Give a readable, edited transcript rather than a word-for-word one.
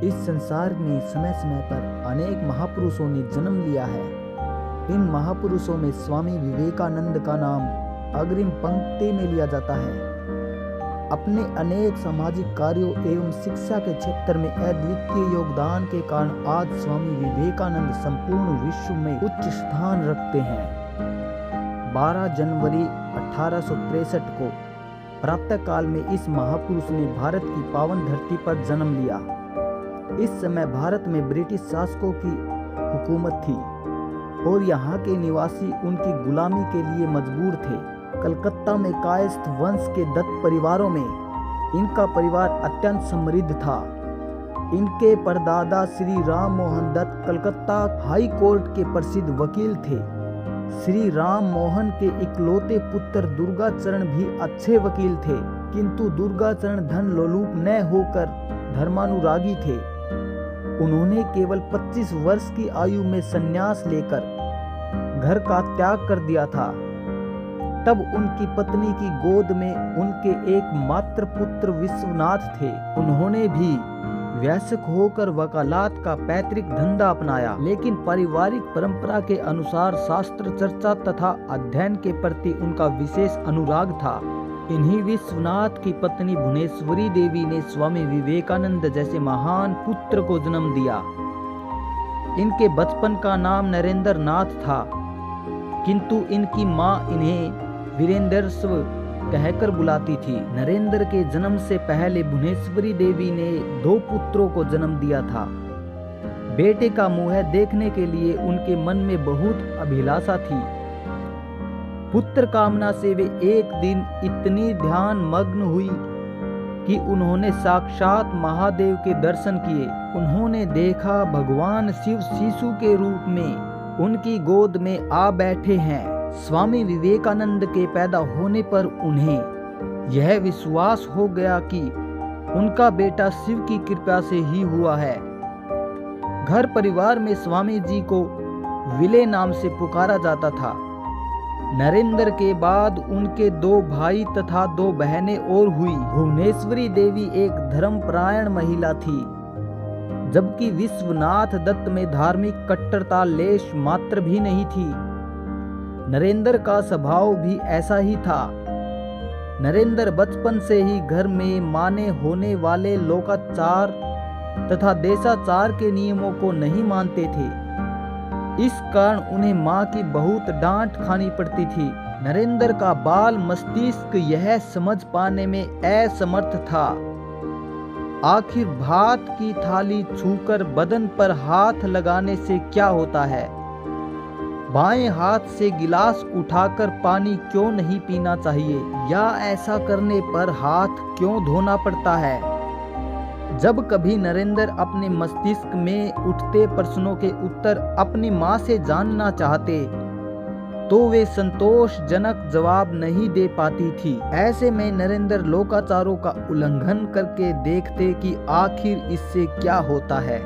इस संसार में समय समय पर अनेक महापुरुषों ने जन्म लिया है। इन महापुरुषों में स्वामी विवेकानंद का नाम अग्रिम पंक्ति में लिया जाता है। अपने अनेक सामाजिक कार्यों एवं शिक्षा के क्षेत्र में अद्वितीय योगदान के कारण आज स्वामी विवेकानंद संपूर्ण विश्व में उच्च स्थान रखते हैं। 12 जनवरी 1863 को प्रातः काल में इस महापुरुष ने भारत की पावन धरती पर जन्म लिया। इस समय भारत में ब्रिटिश शासकों की हुकूमत थी और यहाँ के निवासी उनकी गुलामी के लिए मजबूर थे। कलकत्ता में कायस्थ वंश के दत्त परिवारों में इनका परिवार अत्यंत समृद्ध था। इनके परदादा श्री राम मोहन दत्त कलकत्ता हाई कोर्ट के प्रसिद्ध वकील थे। श्री राम मोहन के इकलौते पुत्र दुर्गाचरण भी अच्छे वकील थे, किंतु दुर्गाचरण धन लोलुप न होकर धर्मानुरागी थे। उन्होंने केवल 25 वर्ष की आयु में संन्यास लेकर घर का त्याग कर दिया था। तब उनकी पत्नी की गोद में उनके एकमात्र पुत्र विश्वनाथ थे। उन्होंने भी वयस्क होकर वकालत का पैतृक धंधा अपनाया, लेकिन पारिवारिक परंपरा के अनुसार शास्त्र चर्चा तथा अध्ययन के प्रति उनका विशेष अनुराग था। इन्हीं विश्वनाथ की पत्नी भुवनेश्वरी देवी ने स्वामी विवेकानंद जैसे महान पुत्र को जन्म दिया। इनके बचपन का नाम नरेंद्र नाथ था, किंतु इनकी मां इन्हें वीरेंद्रस्व कहकर बुलाती थी। नरेंद्र के जन्म से पहले भुवनेश्वरी देवी ने 2 पुत्रों को जन्म दिया था। बेटे का मुंह देखने के लिए उनके मन में बहुत अभिलाषा थी। पुत्र कामना से वे एक दिन इतनी ध्यान मग्न हुई कि उन्होंने साक्षात महादेव के दर्शन किए। उन्होंने देखा भगवान शिव शिशु के रूप में उनकी गोद में आ बैठे हैं। स्वामी विवेकानंद के पैदा होने पर उन्हें यह विश्वास हो गया कि उनका बेटा शिव की कृपा से ही हुआ है। घर परिवार में स्वामी जी को विले नाम से पुकारा जाता था। नरेंद्र के बाद उनके 2 भाई तथा 2 बहनें और हुई। भुवनेश्वरी देवी एक धर्मपरायण महिला थी, जबकि विश्वनाथ दत्त में धार्मिक कट्टरता लेश मात्र भी नहीं थी। नरेंद्र का स्वभाव भी ऐसा ही था। नरेंद्र बचपन से ही घर में माने होने वाले लोकाचार तथा देशाचार के नियमों को नहीं मानते थे। इस कारण उन्हें मां की बहुत डांट खानी पड़ती थी। नरेंद्र का बाल मस्तिष्क यह समझ पाने में असमर्थ था। आखिर भात की थाली छूकर बदन पर हाथ लगाने से क्या होता है? बाएं हाथ से गिलास उठाकर पानी क्यों नहीं पीना चाहिए, या ऐसा करने पर हाथ क्यों धोना पड़ता है? जब कभी नरेंद्र अपने मस्तिष्क में उठते प्रश्नों के उत्तर अपनी मां से जानना चाहते तो वे संतोषजनक जवाब नहीं दे पाती थी। ऐसे में नरेंद्र लोकाचारों का उल्लंघन करके देखते कि आखिर इससे क्या होता है।